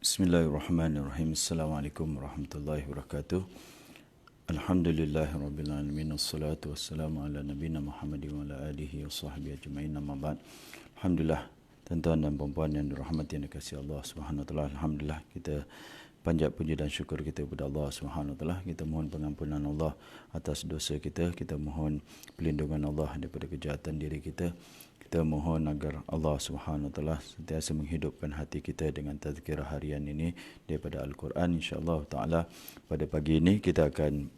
Bismillahirrahmanirrahim. Assalamualaikum warahmatullahi wabarakatuh. Alhamdulillahirabbil alamin wassalatu wassalamu ala nabiyina Muhammadin wa ala alihi washabbihi ajmain. Amma ba'd. Alhamdulillah, tuan-tuan dan puan-puan yang dirahmati dan dikasihi Allah Subhanahu wa taala. Alhamdulillah, kita panjat puji dan syukur kita kepada Allah Subhanahu wa taala. Kita mohon pengampunan Allah atas dosa kita. Kita mohon perlindungan Allah daripada kejahatan diri kita. Kita mohon agar Allah Subhanahu wa taala sentiasa menghidupkan hati kita dengan tazkirah harian ini daripada Al-Quran. Insya-Allah taala pada pagi ini kita akan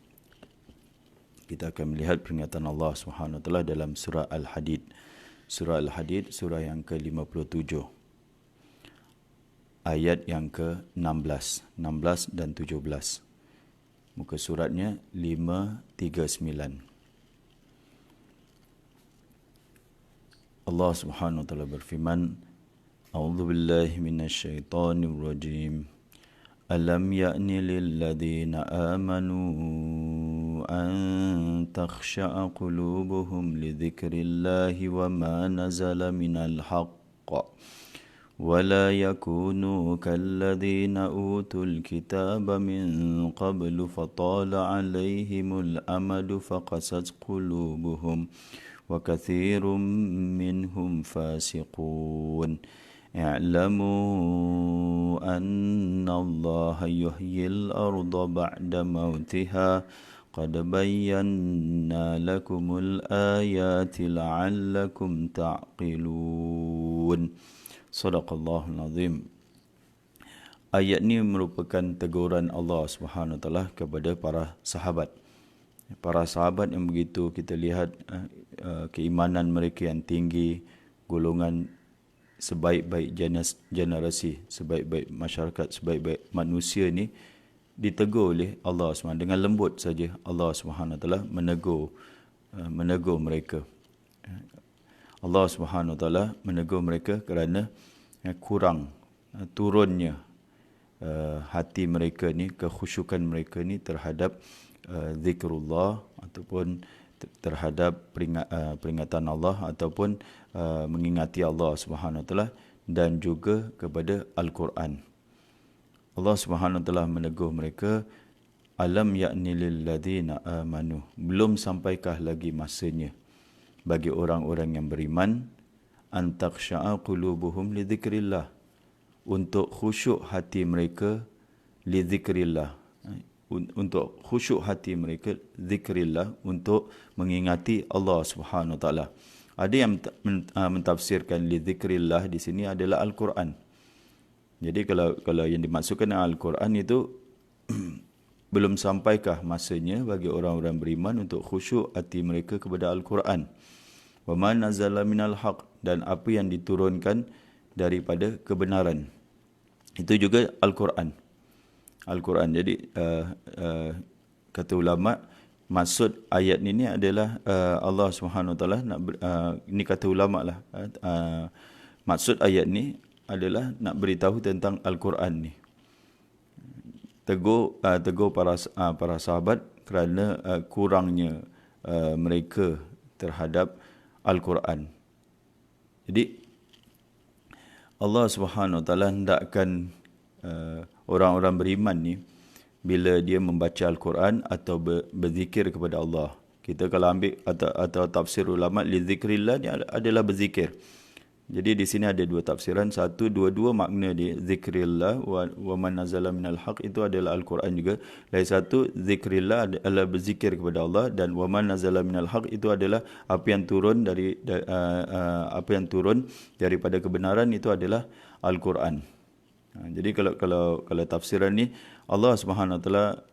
melihat peringatan Allah Subhanahu wa taala dalam surah Al-Hadid. Surah Al-Hadid, surah yang ke-57. Ayat yang ke-16, 16 dan 17. Muka suratnya 539. Allah Subhanahu wa taala berfirman, A'udzu billahi minasyaitonir rajim. Alam ya'ni lil ladzina amanu an takhsha'a qulubuhum li dzikrillahi wa ma nazala minal haqq wa la yakunu kalladzina utul kitaba min qablu fatala 'alaihimul amadu faqasat qulubuhum wa katsirun minhum fasiqun. اعلموا أن الله يحيي الأرض بعد موتها قد بينا لكم الآيات لعلكم تعقلون. صدق الله العظيم. Ayat ini merupakan teguran Allah Subhanahu wa taala kepada para sahabat. Para sahabat yang begitu kita lihat keimanan mereka yang tinggi, golongan sebaik-baik generasi, sebaik-baik masyarakat, sebaik-baik manusia ni ditegur oleh Allah SWT. Dengan lembut saja Allah SWT menegur mereka. Allah SWT menegur mereka kerana kurang turunnya hati mereka ni, kekhusyukan mereka ni terhadap zikrullah ataupun terhadap peringatan Allah ataupun mengingati Allah Subhanahu wa taala dan juga kepada Al-Quran. Allah Subhanahu wa taala menegur mereka, alam ya'ni lil ladzina amanu, belum sampaikah lagi masanya bagi orang-orang yang beriman, an takhsha'a qulubuhum li dzikrillah, untuk khusyuk hati mereka, li dzikrillah, untuk khusyuk hati mereka, zikrillah, untuk mengingati Allah Subhanahu wa taala. Ada yang mentafsirkan li zikrillah di sini adalah Al-Quran. Jadi kalau yang dimaksudkan dengan Al-Quran itu belum sampaikah masanya bagi orang-orang beriman untuk khusyuk hati mereka kepada Al-Quran. Wa ma nazala minal haq, dan apa yang diturunkan daripada kebenaran. Itu juga Al-Quran. Al-Quran. Jadi kata ulama, maksud ayat ini adalah Allah Subhanahu wa taala nak ini kata ulama lah, maksud ayat ni adalah nak beritahu tentang Al-Quran ni. Tegur para sahabat kerana kurangnya mereka terhadap Al-Quran. Jadi Allah Subhanahu wa taala hendakkan orang-orang beriman ni bila dia membaca Al-Quran atau berzikir kepada Allah. Kita kalau ambil atau tafsir ulama, li zikrillah ni adalah berzikir. Jadi di sini ada dua tafsiran. Satu, dua-dua makna dia, zikrillah wa man nazala minal haq, itu adalah Al-Quran juga. Lain satu, zikrillah adalah berzikir kepada Allah, dan wa man nazala minal haq itu adalah apa yang turun daripada kebenaran, itu adalah Al-Quran. Jadi kalau tafsiran ni, Allah Subhanahu wa taala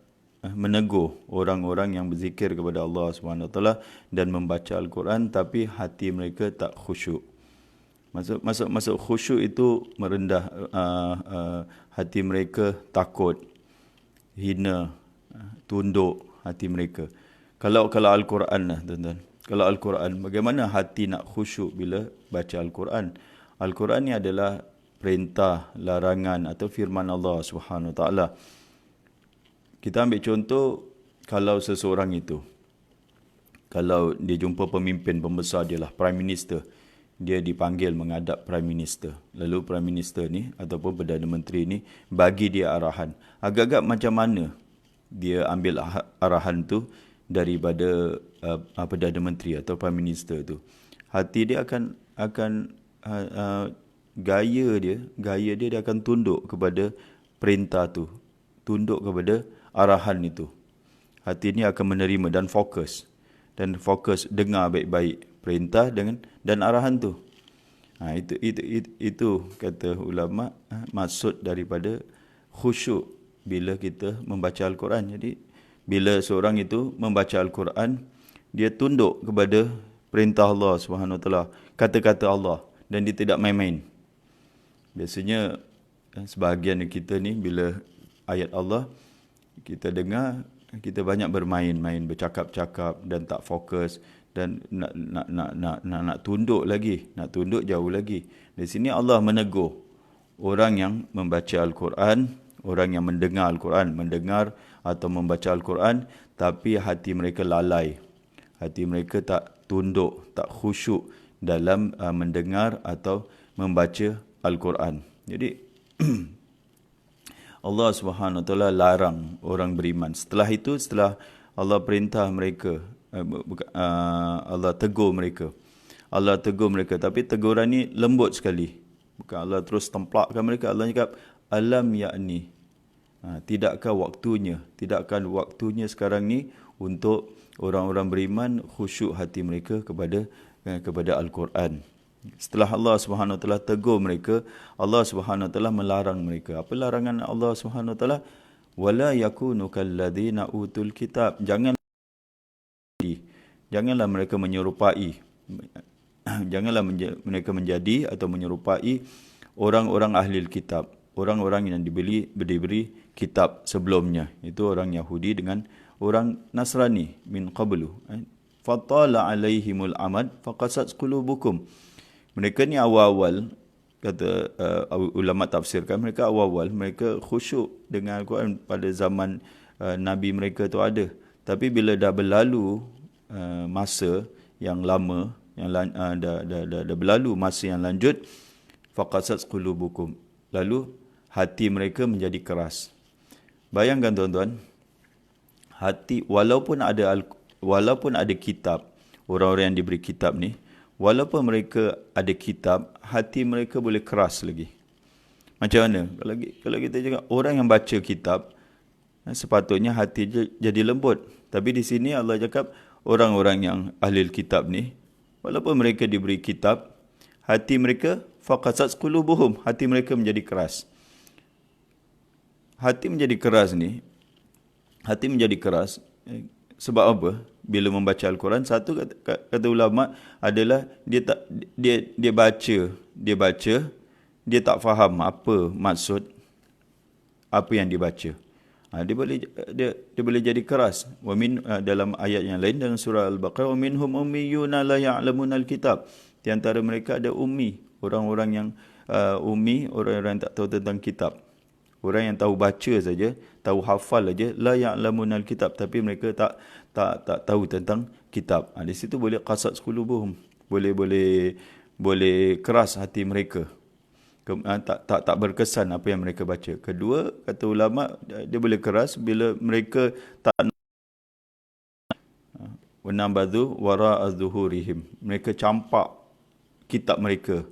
menegur orang-orang yang berzikir kepada Allah Subhanahu wa taala dan membaca Al-Quran tapi hati mereka tak khusyuk. Maksud khusyuk itu merendah, hati mereka takut, hina, tunduk hati mereka. Kalau Al-Quran lah tuan-tuan. Kalau Al-Quran, bagaimana hati nak khusyuk bila baca Al-Quran? Al-Quran ni adalah perintah, larangan atau firman Allah Subhanahu wa taala. Kita ambil contoh, kalau seseorang itu, kalau dia jumpa pemimpin pembesar dia lah, Prime Minister, dia dipanggil menghadap Prime Minister. Lalu Prime Minister ni ataupun Perdana Menteri ni bagi dia arahan. Agak-agak macam mana dia ambil arahan tu daripada Perdana Menteri atau Prime Minister tu. Hati dia akan gaya dia akan tunduk kepada perintah tu, tunduk kepada arahan itu. Hati ni akan menerima dan fokus dengar baik-baik perintah dan arahan tu. Itu kata ulama maksud daripada khusyuk bila kita membaca Al-Quran. Jadi bila seorang itu membaca Al-Quran, dia tunduk kepada perintah Allah SWT, kata-kata Allah, dan dia tidak main-main. Biasanya sebahagian kita ni bila ayat Allah kita dengar, kita banyak bermain-main, bercakap-cakap dan tak fokus dan nak tunduk lagi, nak tunduk jauh lagi. Di sini Allah menegur orang yang membaca Al-Quran, orang yang mendengar Al-Quran, mendengar atau membaca Al-Quran, tapi hati mereka lalai. Hati mereka tak tunduk, tak khusyuk dalam mendengar atau membaca Al-Quran. Jadi Allah Subhanahu Wa Taala larang orang beriman. Setelah itu, setelah Allah perintah mereka, Allah tegur mereka. Allah tegur mereka, tapi teguran ni lembut sekali. Bukan Allah terus templakkan mereka. Allah cakap, alam ya'ni. Tidakkah waktunya sekarang ni untuk orang-orang beriman khusyuk hati mereka kepada Al-Quran. Setelah Allah Subhanahu Wa Taala tegur mereka, Allah Subhanahu Wa Taala melarang mereka. Apa larangan Allah Subhanahu Wa Taala? Wala yakunu kalladzina utul kitab. Janganlah mereka menyerupai. Janganlah mereka menjadi atau menyerupai orang-orang ahli kitab, orang-orang yang diberi kitab sebelumnya. Itu orang Yahudi dengan orang Nasrani min qablu. Fatala alaihimul amad faqasat qulubukum. Mereka ni awal-awal, kata ulama tafsirkan, mereka awal-awal mereka khusyuk dengan Al-Quran pada zaman Nabi mereka tu ada. Tapi bila dah berlalu masa yang lama, dah berlalu masa yang lanjut, faqasat qulubukum, lalu hati mereka menjadi keras. Bayangkan tuan-tuan, hati walaupun ada kitab, orang-orang yang diberi kitab ni, walaupun mereka ada kitab, hati mereka boleh keras lagi. Macam mana? Kalau kita cakap orang yang baca kitab, sepatutnya hati jadi lembut. Tapi di sini Allah cakap orang-orang yang ahli kitab ni, walaupun mereka diberi kitab, hati mereka faqasat qulubuhum, hati mereka menjadi keras. Hati menjadi keras sebab apa? Bila membaca Al-Quran, satu kata ulama adalah dia baca, dia tak faham apa maksud apa yang dibaca. Dia boleh jadi keras. Dalam ayat yang lain dalam surah Al-Baqarah, minhum ummiyuna la ya'lamuna al-kitab. Di antara mereka ada ummi, orang-orang yang ummi, orang-orang yang tak tahu tentang kitab. Orang yang tahu baca saja, tahu hafal saja, la ya'lamun al-kitab, tapi mereka tak tahu tentang kitab. Di situ boleh qasat qulubuhum, boleh keras hati mereka. Tak berkesan apa yang mereka baca. Kedua, kata ulama, dia boleh keras bila mereka tak wanabadhu wara'a zuhurihim. Mereka campak kitab mereka.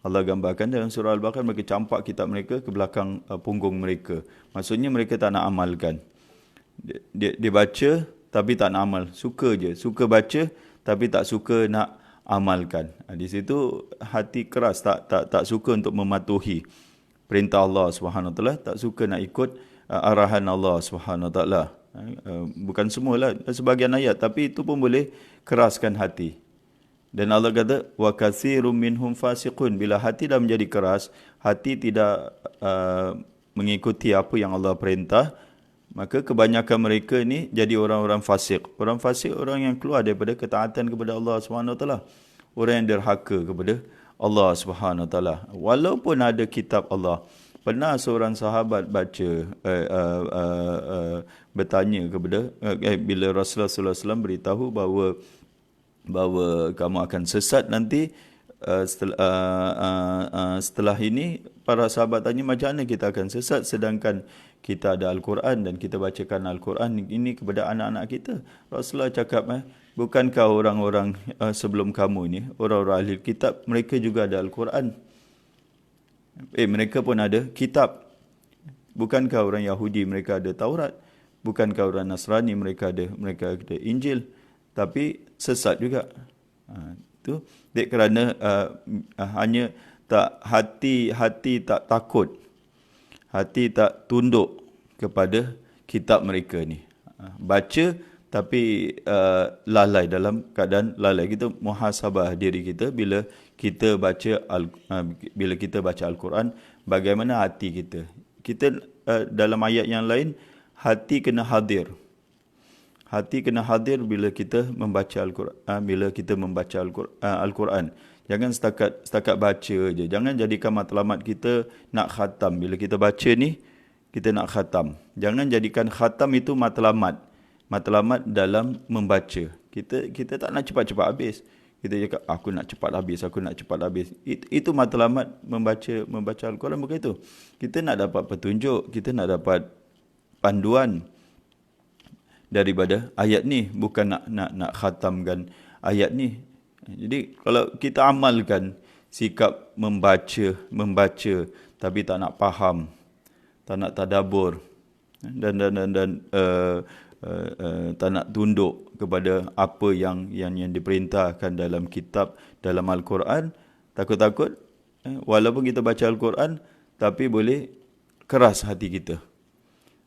Allah gambarkan dalam surah Al-Baqarah, mereka campak kitab mereka ke belakang punggung mereka. Maksudnya mereka tak nak amalkan. Dia baca tapi tak nak amal. Suka baca tapi tak suka nak amalkan. Di situ hati keras, tak suka untuk mematuhi perintah Allah SWT, tak suka nak ikut arahan Allah SWT. Bukan semualah, sebahagian ayat, tapi itu pun boleh keraskan hati. Dan Allah kata, wa katsirum minhum fasiqun. Bila hati dah menjadi keras, hati tidak mengikuti apa yang Allah perintah, maka kebanyakan mereka ni jadi orang-orang fasik. Orang fasik, orang yang keluar daripada ketaatan kepada Allah SWT. Orang yang derhaka kepada Allah SWT. Walaupun ada kitab Allah. Pernah seorang sahabat bertanya kepada, bila Rasulullah SAW beritahu bahawa kamu akan sesat nanti, setelah ini para sahabat tanya macam mana kita akan sesat sedangkan kita ada Al-Quran dan kita bacakan Al-Quran ini kepada anak-anak kita. Rasulullah cakap, bukankah orang-orang sebelum kamu ini, orang-orang ahli kitab, mereka juga ada Al-Quran. Mereka pun ada kitab. Bukankah orang Yahudi mereka ada Taurat? Bukankah orang Nasrani mereka ada Injil? Tapi sesat juga. Itu kerana hanya tak hati tak takut, hati tak tunduk kepada kitab mereka ni. Baca tapi lalai, dalam keadaan lalai. Kita muhasabah diri kita bila kita baca Al-Quran, bagaimana hati kita. Kita dalam ayat yang lain, hati kena hadir. Hati kena hadir bila kita membaca Al-Quran. Jangan setakat baca je. Jangan jadikan matlamat kita nak khatam. Bila kita baca ni, kita nak khatam. Jangan jadikan khatam itu matlamat. Matlamat dalam membaca. Kita tak nak cepat-cepat habis. Kita cakap, aku nak cepat habis. Itu matlamat membaca Al-Quran, bukan itu. Kita nak dapat petunjuk, kita nak dapat panduan daripada ayat ni, bukan nak khatamkan ayat ni. Jadi kalau kita amalkan sikap membaca tapi tak nak faham, tak nak tadabbur dan tak nak tunduk kepada apa yang diperintahkan dalam kitab, dalam Al-Quran, takut-takut walaupun kita baca Al-Quran tapi boleh keras hati kita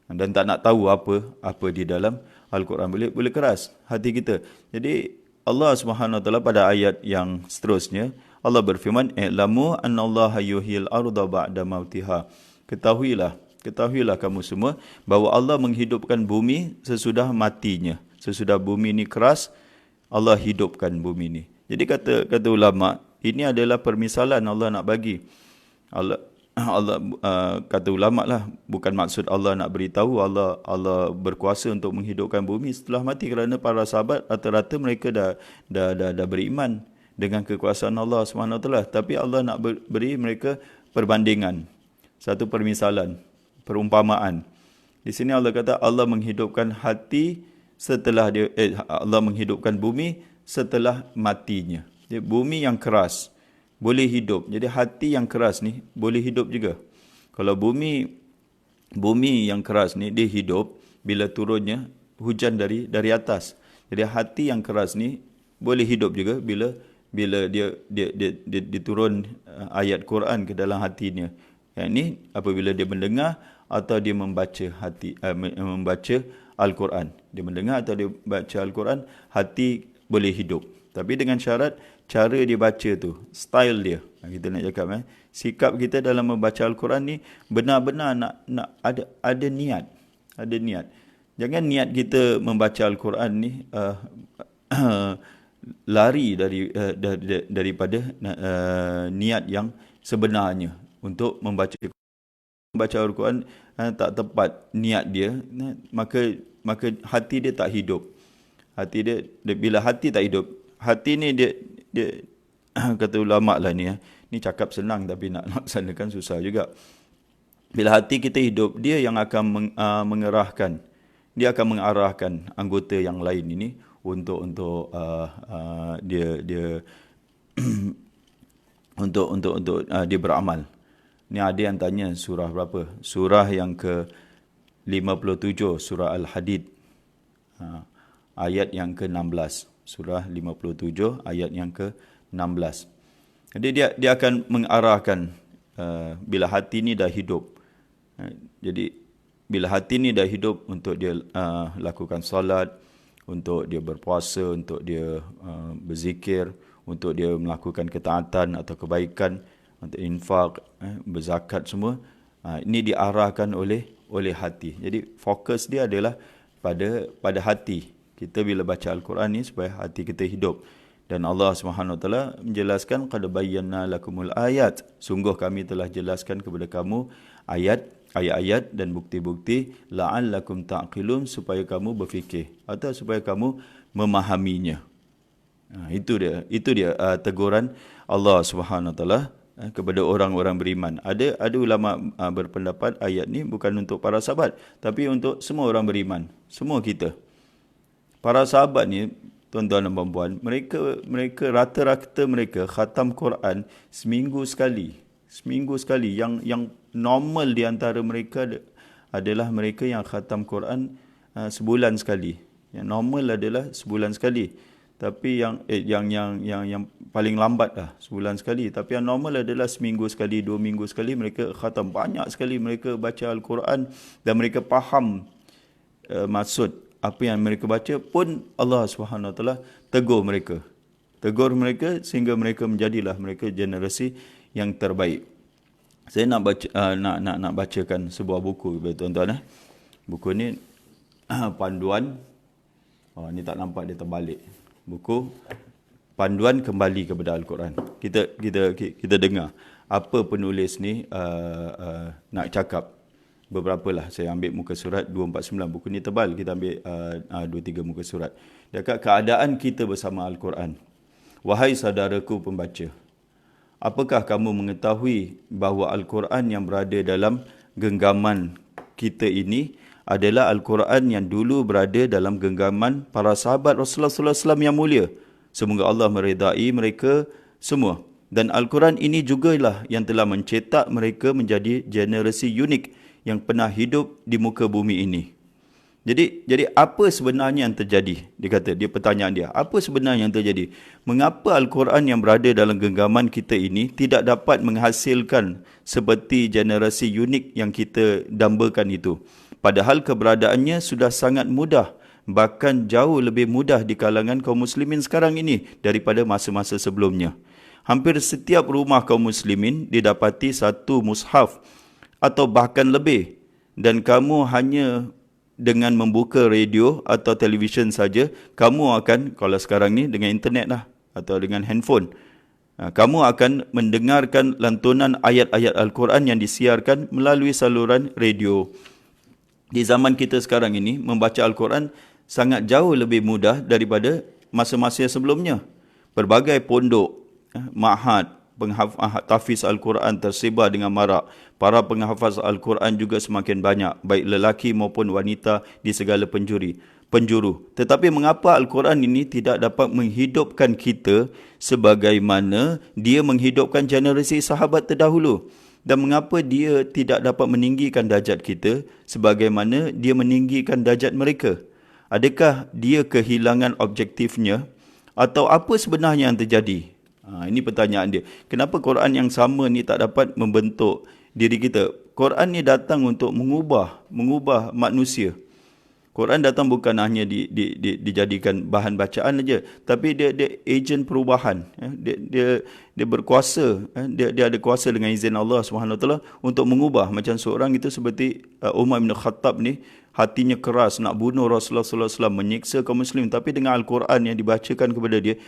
dan tak nak tahu apa di dalam Al-Quran, boleh keras hati kita. Jadi Allah Subhanahu Wa Taala pada ayat yang seterusnya, Allah berfirman, "I'lamu annallaha yuhyil arda ba'da mautiha." Ketahuilah kamu semua bahawa Allah menghidupkan bumi sesudah matinya. Sesudah bumi ini keras, Allah hidupkan bumi ini. Jadi kata ulama, ini adalah permisalan Allah nak bagi. Allah kata ulama lah, bukan maksud Allah nak beritahu Allah berkuasa untuk menghidupkan bumi setelah mati, kerana para sahabat rata-rata mereka dah beriman dengan kekuasaan Allah SWT. Tapi Allah nak beri mereka perbandingan, satu permisalan, perumpamaan. Di sini Allah kata Allah menghidupkan hati setelah Allah menghidupkan bumi setelah matinya. Jadi, bumi yang keras boleh hidup. Jadi hati yang keras ni boleh hidup juga. Kalau bumi yang keras ni dia hidup bila turunnya hujan dari atas. Jadi hati yang keras ni boleh hidup juga bila dia diturun ayat Quran ke dalam hatinya. Yang ni apabila dia mendengar atau dia membaca Al-Quran. Dia mendengar atau dia baca Al-Quran, hati boleh hidup. Tapi dengan syarat cara dia baca tu, style dia. Kita nak cakap, sikap kita dalam membaca Al-Quran ni benar-benar nak ada niat. Ada niat. Jangan niat kita membaca Al-Quran ni lari daripada niat yang sebenarnya untuk membaca Al-Quran tak tepat niat dia, maka hati dia tak hidup. Hati dia bila hati tak hidup, hati ni dia kata ulama lah ni cakap senang tapi nak laksanakan susah juga. Bila hati kita hidup, dia yang akan mengarahkan anggota yang lain ini untuk dia untuk dia beramal. Ni ada yang tanya surah berapa? Surah yang ke-57, surah Al-Hadid. Ayat yang ke-16. Surah 57 ayat yang ke-16. Jadi dia akan mengarahkan bila hati ni dah hidup. Jadi bila hati ni dah hidup untuk dia lakukan solat, untuk dia berpuasa, untuk dia berzikir, untuk dia melakukan ketaatan atau kebaikan, untuk infak, berzakat semua, ini diarahkan oleh hati. Jadi fokus dia adalah pada hati. Kita bila baca Al-Quran ni supaya hati kita hidup. Dan Allah SWT menjelaskan, qad bayyana lakumul ayat. Sungguh kami telah jelaskan kepada kamu ayat-ayat dan bukti-bukti, la'allakum ta'qilun, supaya kamu berfikir atau supaya kamu memahaminya. Itu dia teguran Allah Subhanahu Wa Taala kepada orang-orang beriman. Ada ulama berpendapat ayat ni bukan untuk para sahabat, tapi untuk semua orang beriman, semua kita. Para sahabat ni, tuan-tuan dan puan-puan, mereka rata-rata mereka khatam Quran seminggu sekali. Yang normal di antara mereka adalah mereka yang khatam Quran sebulan sekali. Yang normal adalah sebulan sekali. Tapi yang paling lambat lah sebulan sekali. Tapi yang normal adalah seminggu sekali, 2 minggu sekali mereka khatam. Banyak sekali mereka baca Al-Quran dan mereka faham maksud apa yang mereka baca pun Allah SWT tegur mereka. Tegur mereka sehingga mereka menjadilah mereka generasi yang terbaik. Saya nak baca nak bacakan sebuah buku kepada tuan-tuan. Buku ni panduan. Ni tak nampak dia terbalik. Buku panduan kembali kepada Al-Quran. Kita dengar apa penulis ni nak cakap. Beberapa lah saya ambil muka surat 249. Buku ni tebal, kita ambil 2-3 muka surat. Dekat keadaan kita bersama Al-Quran. Wahai saudaraku pembaca, apakah kamu mengetahui bahawa Al-Quran yang berada dalam genggaman kita ini adalah Al-Quran yang dulu berada dalam genggaman para sahabat Rasulullah SAW yang mulia. Semoga Allah meredai mereka semua. Dan Al-Quran ini jugalah yang telah mencetak mereka menjadi generasi unik yang pernah hidup di muka bumi ini. Jadi apa sebenarnya yang terjadi? Dia pertanyaan dia, apa sebenarnya yang terjadi? Mengapa Al-Quran yang berada dalam genggaman kita ini tidak dapat menghasilkan seperti generasi unik yang kita dambakan itu? Padahal keberadaannya sudah sangat mudah, bahkan jauh lebih mudah di kalangan kaum muslimin sekarang ini daripada masa-masa sebelumnya. Hampir setiap rumah kaum muslimin didapati satu mushaf atau bahkan lebih, dan kamu hanya dengan membuka radio atau televisyen saja, kamu akan, kalau sekarang ni dengan internet lah atau dengan handphone, kamu akan mendengarkan lantunan ayat-ayat Al-Quran yang disiarkan melalui saluran radio. Di zaman kita sekarang ini, membaca Al-Quran sangat jauh lebih mudah daripada masa-masa sebelumnya. Berbagai pondok, ma'had, penghafaz Al-Quran tersebar dengan marak. Para penghafaz Al-Quran juga semakin banyak, baik lelaki maupun wanita di segala penjuru. Tetapi mengapa Al-Quran ini tidak dapat menghidupkan kita sebagaimana dia menghidupkan generasi sahabat terdahulu? Dan mengapa dia tidak dapat meninggikan darjat kita sebagaimana dia meninggikan darjat mereka? Adakah dia kehilangan objektifnya atau apa sebenarnya yang terjadi? Ini pertanyaan dia. Kenapa Quran yang sama ni tak dapat membentuk diri kita? Quran ni datang untuk mengubah manusia. Quran datang bukan hanya dijadikan bahan bacaan saja, tapi dia ejen perubahan. Dia berkuasa, dia ada kuasa dengan izin Allah SWT untuk mengubah. Macam seorang itu seperti Umar bin Khattab ni, hatinya keras nak bunuh Rasulullah SAW, menyiksa kaum muslim, tapi dengan Al-Quran yang dibacakan kepada dia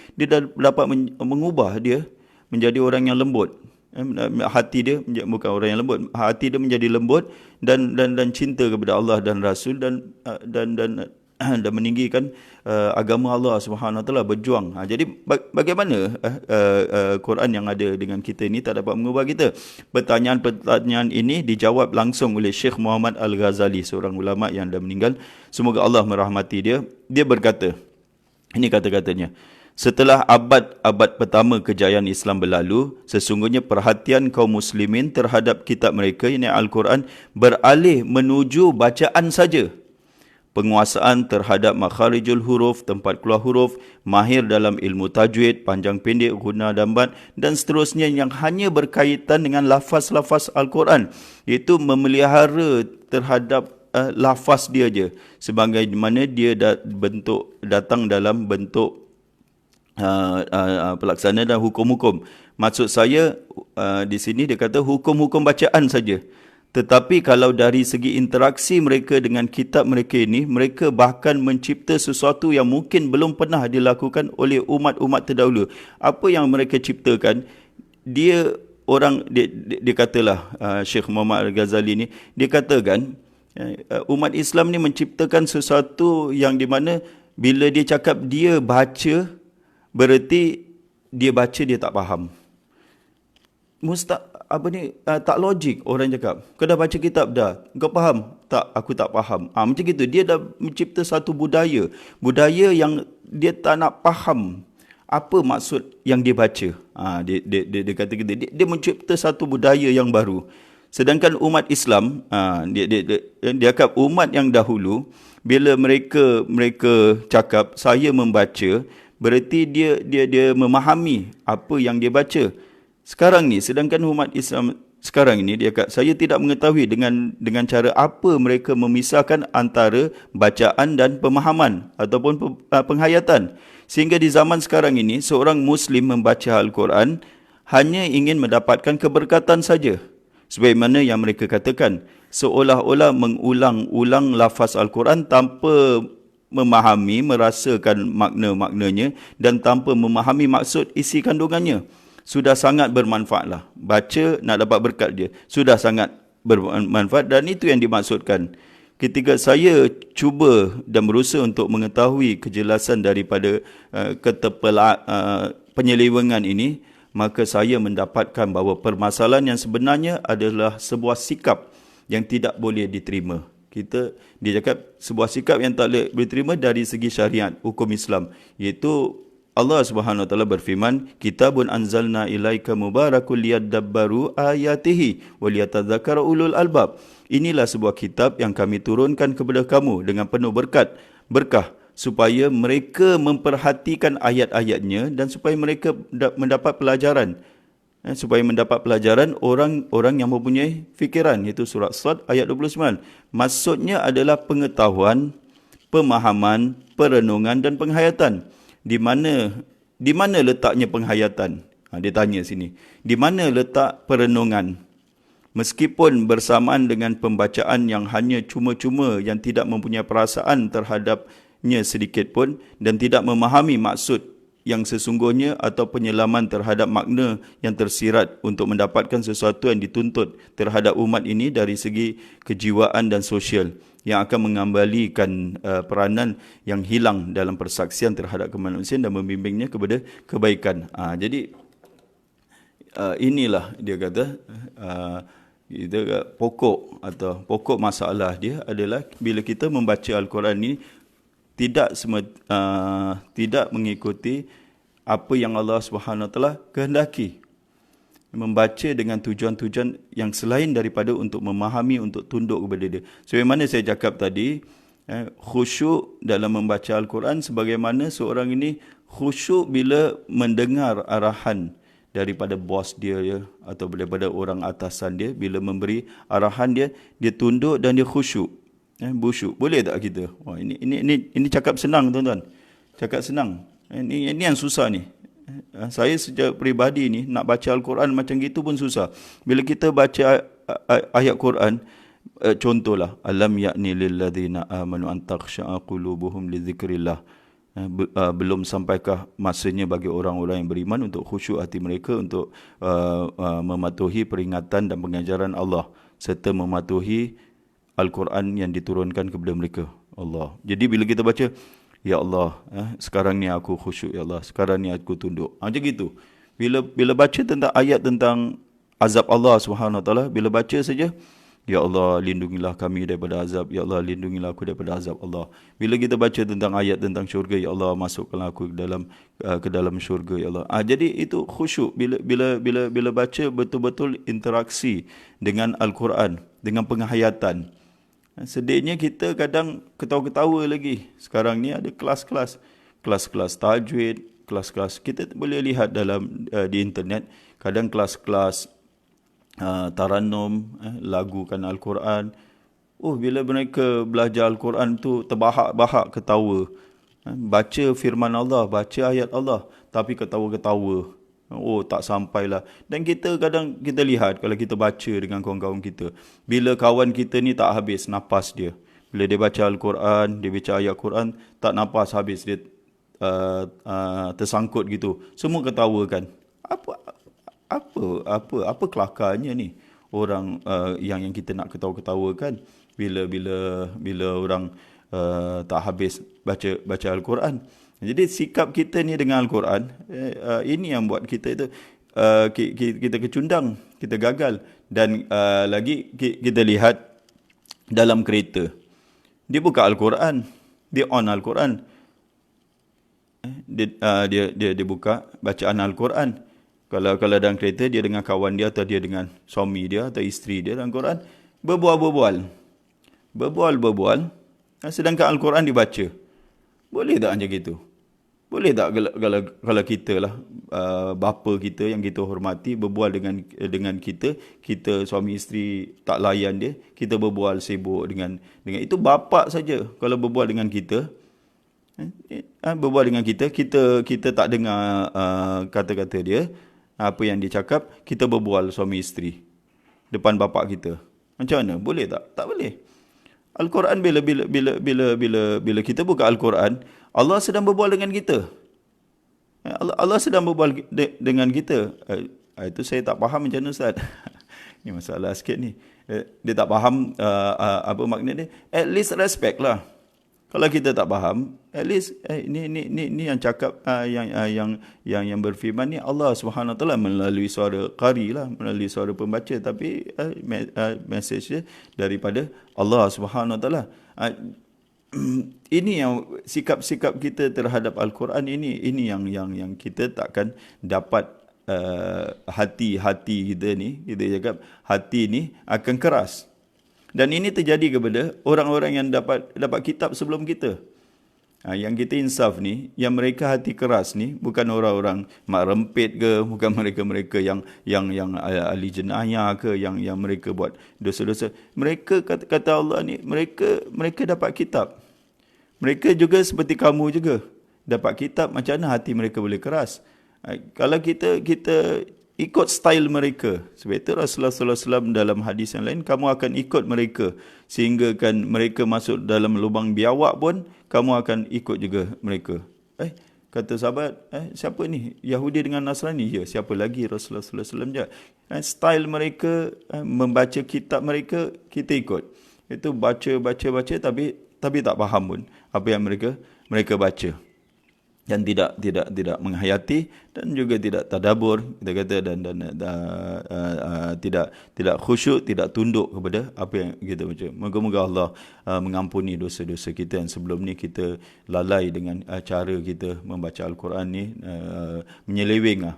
dapat mengubah dia menjadi orang yang lembut. Hati dia bukan orang yang lembut, hati dia menjadi lembut dan cinta kepada Allah dan Rasul dan meninggikan agama Allah Subhanahu Wa Taala, berjuang. Jadi bagaimana Quran yang ada dengan kita ini tak dapat mengubah kita? Pertanyaan ini dijawab langsung oleh Syekh Muhammad Al-Ghazali, seorang ulama yang dah meninggal. Semoga Allah merahmati dia. Dia berkata, ini kata-katanya: setelah abad pertama kejayaan Islam berlalu, sesungguhnya perhatian kaum muslimin terhadap kitab mereka, ini Al-Quran, beralih menuju bacaan saja. Penguasaan terhadap makharijul huruf, tempat keluar huruf, mahir dalam ilmu tajwid, panjang pendek, guna dan bad, dan seterusnya yang hanya berkaitan dengan lafaz-lafaz Al-Quran, iaitu memelihara terhadap lafaz dia je, sebagaimana dia datang dalam bentuk pelaksanaan dan hukum-hukum. Maksud saya di sini dia kata hukum-hukum bacaan saja. Tetapi kalau dari segi interaksi mereka dengan kitab mereka ini, mereka bahkan mencipta sesuatu yang mungkin belum pernah dilakukan oleh umat-umat terdahulu. Apa yang mereka ciptakan, dia katalah Syekh Muhammad Al-Ghazali ni, dia katakan umat Islam ni menciptakan sesuatu yang di mana bila dia cakap dia baca, bererti dia baca dia tak faham. Tak logik orang cakap. Kau dah baca kitab dah, kau faham? Tak, aku tak faham. Macam gitu, dia dah mencipta satu budaya yang dia tak nak faham apa maksud yang dia baca. Dia kata kita, dia mencipta satu budaya yang baru. Sedangkan umat Islam, dia kata umat yang dahulu, bila mereka cakap saya membaca, berarti dia memahami apa yang dia baca. Sekarang ni, sedangkan umat Islam sekarang ini, dia kata saya tidak mengetahui dengan cara apa mereka memisahkan antara bacaan dan pemahaman ataupun penghayatan. Sehingga di zaman sekarang ini, seorang Muslim membaca Al-Quran hanya ingin mendapatkan keberkatan saja. Sebagaimana yang mereka katakan, seolah-olah mengulang-ulang lafaz Al-Quran tanpa memahami, merasakan makna-maknanya dan tanpa memahami maksud isi kandungannya. Sudah sangat bermanfaatlah. Baca nak dapat berkat dia. Sudah sangat bermanfaat dan itu yang dimaksudkan. Ketika saya cuba dan berusaha untuk mengetahui kejelasan daripada penyelewengan ini, maka saya mendapatkan bahawa permasalahan yang sebenarnya adalah sebuah sikap yang tidak boleh diterima. Dia cakap sebuah sikap yang tak boleh diterima dari segi syariat, hukum Islam, iaitu Allah Subhanahu Wa Taala berfirman, "Kitabun anzalna ilaika mubarakul liyadabbaru ayatihi wa liyatadzakkara ulul albab." Inilah sebuah kitab yang kami turunkan kepada kamu dengan penuh berkah supaya mereka memperhatikan ayat-ayatnya dan supaya mereka mendapat pelajaran. Supaya mendapat pelajaran orang yang mempunyai fikiran, iaitu surah Sad ayat 29. Maksudnya adalah pengetahuan, pemahaman, perenungan dan penghayatan. Di mana letaknya penghayatan? Dia tanya sini. Di mana letak perenungan? Meskipun bersamaan dengan pembacaan yang hanya cuma-cuma, yang tidak mempunyai perasaan terhadapnya sedikit pun dan tidak memahami maksud yang sesungguhnya atau penyelaman terhadap makna yang tersirat untuk mendapatkan sesuatu yang dituntut terhadap umat ini dari segi kejiwaan dan sosial, yang akan mengembalikan peranan yang hilang dalam persaksian terhadap kemanusiaan dan membimbingnya kepada kebaikan. Jadi inilah dia kata pokok masalah dia adalah bila kita membaca Al-Quran ini tidak mengikuti apa yang Allah Subhanahu Wa Taala kehendaki. Membaca dengan tujuan-tujuan yang selain daripada untuk memahami, untuk tunduk kepada dia. Sebagaimana saya cakap tadi, khusyuk dalam membaca Al-Quran, sebagaimana seorang ini khusyuk bila mendengar arahan daripada bos dia atau daripada orang atasan dia, bila memberi arahan dia tunduk dan dia khusyuk. Khusyuk. Boleh tak kita? Ini cakap senang, tuan-tuan. Cakap senang. Ini yang susah ni. Saya secara peribadi ni nak baca Al-Quran macam gitu pun susah. Bila kita baca ayat Quran, contohlah, alam ya'ni lil ladzina amanu an takhsha'a qulubuhum li dzikrillah. Belum sampaikah masanya bagi orang-orang yang beriman untuk khusyuk hati mereka, untuk mematuhi peringatan dan pengajaran Allah serta mematuhi Al-Quran yang diturunkan kepada mereka. Allah. Jadi bila kita baca, ya Allah, sekarang ni aku khusyuk, ya Allah, sekarang ni aku tunduk. Macam gitu. Bila baca tentang ayat tentang azab Allah Subhanahu Wa Taala, bila baca saja, ya Allah, lindungilah kami daripada azab, ya Allah, lindungilah aku daripada azab Allah. Bila kita baca tentang ayat tentang syurga, ya Allah, masukkanlah aku ke dalam syurga, ya Allah. Jadi itu khusyuk bila baca betul-betul interaksi dengan Al-Quran, dengan penghayatan. Sedihnya kita kadang ketawa-ketawa lagi. Sekarang ni ada kelas-kelas tajwid, kelas-kelas kita boleh lihat di internet, kadang kelas-kelas Tarannum, lagukan Al-Quran. Bila mereka belajar Al-Quran tu terbahak-bahak ketawa. Baca firman Allah, baca ayat Allah, tapi ketawa-ketawa. Tak sampailah. Dan kita kadang kita lihat kalau kita baca dengan kawan-kawan kita, bila kawan kita ni tak habis nafas dia. Bila dia baca Al-Quran, dia baca ayat Quran, tak nafas habis, dia tersangkut gitu. Semua ketawakan. Apa kelakarnya ni orang yang kita nak ketawa-ketawakan bila orang tak habis baca Al-Quran. Jadi sikap kita ni dengan Al-Quran, ini yang buat kita itu kita kecundang, kita gagal. Dan lagi kita lihat dalam kereta, dia buka Al-Quran, dia on Al-Quran, dia buka bacaan Al-Quran. Kalau dalam kereta dia dengan kawan dia atau dia dengan suami dia atau isteri dia dalam Quran, berbual, sedangkan Al-Quran dibaca. Boleh tak macam gitu? Boleh tak kalau kita lah, bapa kita yang kita hormati berbual dengan kita suami isteri tak layan dia, kita berbual sibuk dengan itu bapa saja. Kalau berbual dengan kita, kita tak dengar kata-kata dia, apa yang dia cakap, kita berbual suami isteri depan bapa kita. Macam mana? Boleh tak? Tak boleh. Al-Quran bila kita buka Al-Quran, Allah sedang berbual dengan kita. Allah sedang berbual dengan kita. Itu saya tak faham macam mana, Ustaz. Ni masalah sikit ni. Dia tak faham apa makna dia. At least respect lah. Kalau kita tak faham, at least ni yang cakap yang berfirman ni Allah Subhanahu Taala melalui suara qari lah, melalui suara pembaca, tapi message dia daripada Allah Subhanahu Taala. Ini yang sikap-sikap kita terhadap Al-Quran ini yang kita takkan dapat. Hati kita ni, kita cakap hati ni akan keras. Dan ini terjadi kepada orang-orang yang dapat kitab sebelum kita. Yang kita insaf ni, yang mereka hati keras ni, bukan orang-orang mak rempit ke, bukan mereka-mereka yang ahli jenayah ke, yang mereka buat dosa-dosa. Mereka kata Allah ni, mereka dapat kitab. Mereka juga seperti kamu juga dapat kitab. Macam mana hati mereka boleh keras? Kalau kita ikut style mereka, sebab itu Rasulullah SAW dalam hadis yang lain, kamu akan ikut mereka sehingga kan mereka masuk dalam lubang biawak pun kamu akan ikut juga mereka. Kata sahabat, siapa ni? Yahudi dengan Nasrani? Ya, siapa lagi? Rasulullah SAW je. Style mereka, membaca kitab mereka, kita ikut. Itu baca tapi tak faham pun apa yang mereka baca. Dan tidak menghayati, dan juga tidak tadabbur, kita kata, dan tidak khusyuk, tidak tunduk kepada apa yang kita baca. Moga-moga Allah mengampuni dosa-dosa kita yang sebelum ni kita lalai dengan cara kita membaca Al-Quran ni, menyeleweng.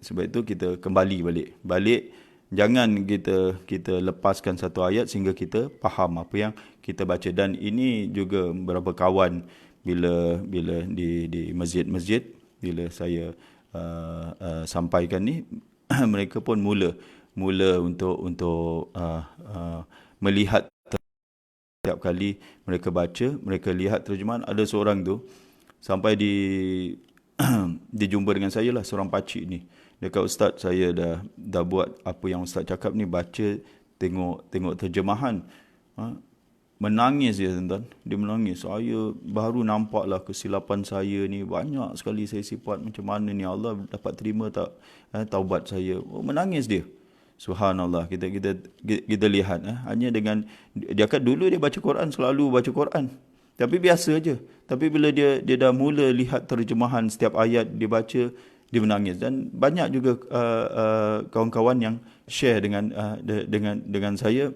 Sebab itu kita kembali balik. Jangan kita lepaskan satu ayat sehingga kita faham apa yang kita baca. Dan ini juga beberapa kawan bila di masjid-masjid, bila saya sampaikan ni, mereka pun mula untuk melihat setiap kali mereka baca, mereka lihat terjemahan. Ada seorang tu sampai dijumpa dengan saya lah, seorang pakcik ni. Dia kata, Ustaz, saya dah buat apa yang Ustaz cakap ni, baca, tengok terjemahan. Menangis dia, tuan-tuan. Dia menangis. Saya baru nampaklah kesilapan saya ni. Banyak sekali saya sifat, macam mana ni Allah dapat terima tak taubat saya. Menangis dia. Subhanallah. Kita lihat. Hanya dengan, dia kata dulu dia baca Quran, selalu baca Quran. Tapi biasa je. Tapi bila dia dah mula lihat terjemahan setiap ayat dia baca, dia menangis. Dan banyak juga kawan-kawan yang share dengan saya,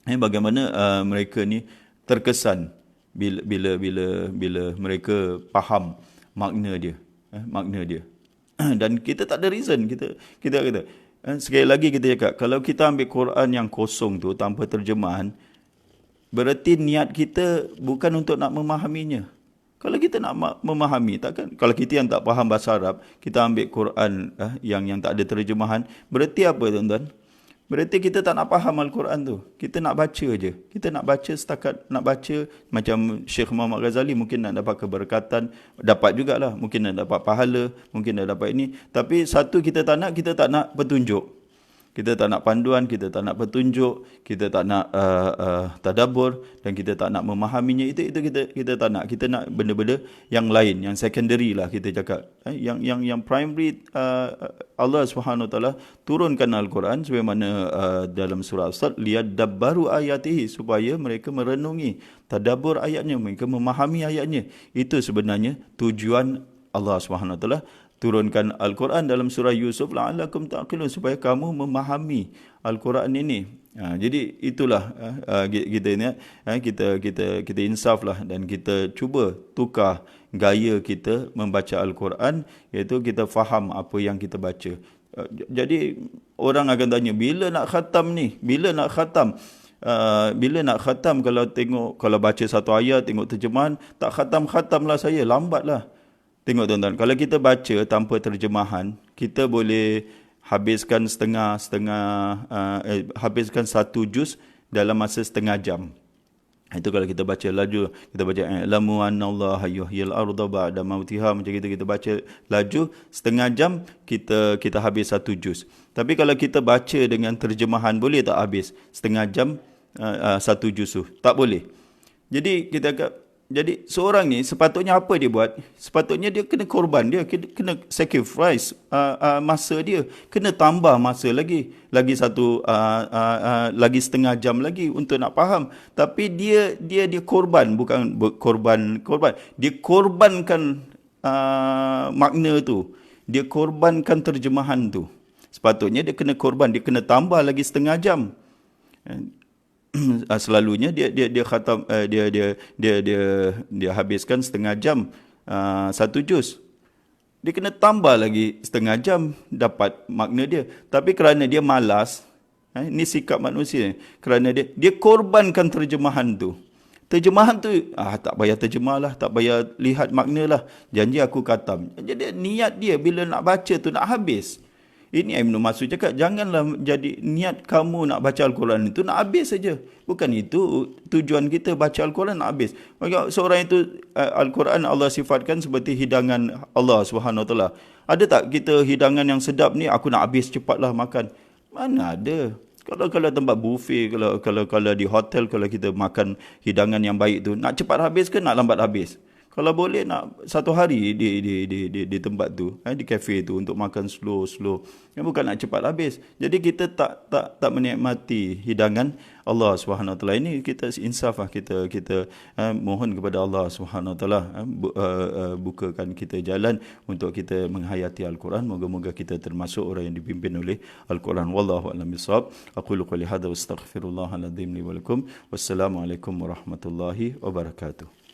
bagaimana mereka ni terkesan bila mereka faham makna dia. Dan kita tak ada reason. Kita kata, sekali lagi kita cakap, kalau kita ambil Quran yang kosong tu tanpa terjemahan, berarti niat kita bukan untuk nak memahaminya. Kalau kita nak memahami, takkan kalau kita yang tak faham bahasa Arab, kita ambil Quran yang tak ada terjemahan, berarti apa, tuan-tuan? Berarti kita tak nak faham Al-Quran tu. Kita nak baca je. Kita nak baca setakat nak baca. Macam Syekh Muhammad Ghazali mungkin nak dapat keberkatan. Dapat jugalah. Mungkin nak dapat pahala. Mungkin nak dapat ini. Tapi satu kita tak nak petunjuk. Kita tak nak panduan, kita tak nak petunjuk, kita tak nak tadabbur dan kita tak nak memahaminya. Itu kita tak nak. Kita nak benda-benda yang lain, yang secondary lah kita cakap. Yang primary, Allah Subhanahu Taala turunkan Al-Quran sebagaimana dalam surah As-Sad, liyadabbaru ayatihi, supaya mereka merenungi, tadabbur ayatnya, mereka memahami ayatnya. Itu sebenarnya tujuan Allah Subhanahu Taala turunkan Al-Quran dalam surah Yusuf, la'allakum ta'qilun, supaya kamu memahami Al-Quran ini. Jadi itulah kita insaf lah, dan kita cuba tukar gaya kita membaca Al-Quran, iaitu kita faham apa yang kita baca. Jadi orang akan tanya, bila nak khatam ni? Bila nak khatam? Bila nak khatam? Kalau baca satu ayat, tengok terjemahan, tak khatam lah saya, lambat lah. Tengok tuan-tuan, kalau kita baca tanpa terjemahan, kita boleh habiskan habiskan satu juz dalam masa setengah jam. Itu kalau kita baca laju, kita baca lamu anallaha yuhyil arda ba'da mautiha, macam kita baca laju setengah jam, kita habis satu juz. Tapi kalau kita baca dengan terjemahan, boleh tak habis setengah jam satu juz tu? Tak boleh. Jadi seorang ni sepatutnya apa dia buat? Sepatutnya dia kena korban, dia kena sacrifice masa dia, kena tambah masa lagi setengah jam lagi untuk nak faham. Tapi dia korban, bukan korban. Dia korbankan makna tu. Dia korbankan terjemahan tu. Sepatutnya dia kena korban, dia kena tambah lagi setengah jam. Selalunya dia khatam, dia habiskan setengah jam satu juz. Dia kena tambah lagi setengah jam dapat makna dia. Tapi kerana dia malas, ini sikap manusia, kerana dia korbankan terjemahan tu. Terjemahan tu tak payah terjemah lah, tak payah lihat makna lah, janji aku khatam. Jadi niat dia bila nak baca tu nak habis. Ini Ibn Mas'ud cakap, janganlah jadi niat kamu nak baca Al-Quran itu nak habis saja. Bukan itu tujuan kita baca Al-Quran nak habis. Maka seorang itu, Al-Quran Allah sifatkan seperti hidangan Allah SWT. Ada tak kita hidangan yang sedap ni, aku nak habis cepatlah makan? Mana ada. Kalau tempat buffet, kalau di hotel, kalau kita makan hidangan yang baik tu, nak cepat habis ke nak lambat habis? Kalau boleh nak satu hari di tempat tu, di kafe tu, untuk makan slow, bukan nak cepat habis. Jadi kita tak menikmati hidangan Allah SWT ini. Kita insaf lah, kita mohon kepada Allah SWT bukakan kita jalan untuk kita menghayati Al-Quran. Moga-moga kita termasuk orang yang dipimpin oleh Al-Quran. Wallahu a'lam bishawab. Aqulu qouli hadza wa astaghfirullahal azim li wa lakum. Wassalamualaikum warahmatullahi wabarakatuh.